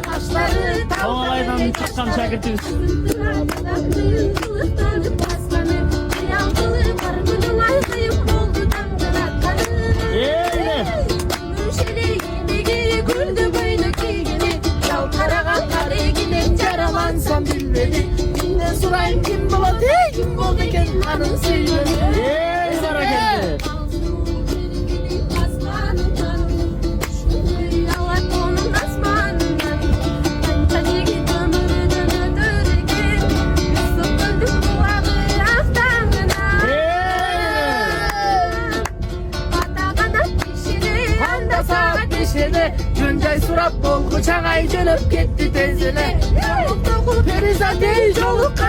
kaşları Havalaydan çıkan şakirtimiz. Yaralansam bilmedi. Kimden sorayım kim buladı, kim buldu kendilerinin sevmedi. Hareketli. Güncay surat dolgu çanay dönüp gitti tezine. Yoluk dokulu perizat değil, yoluk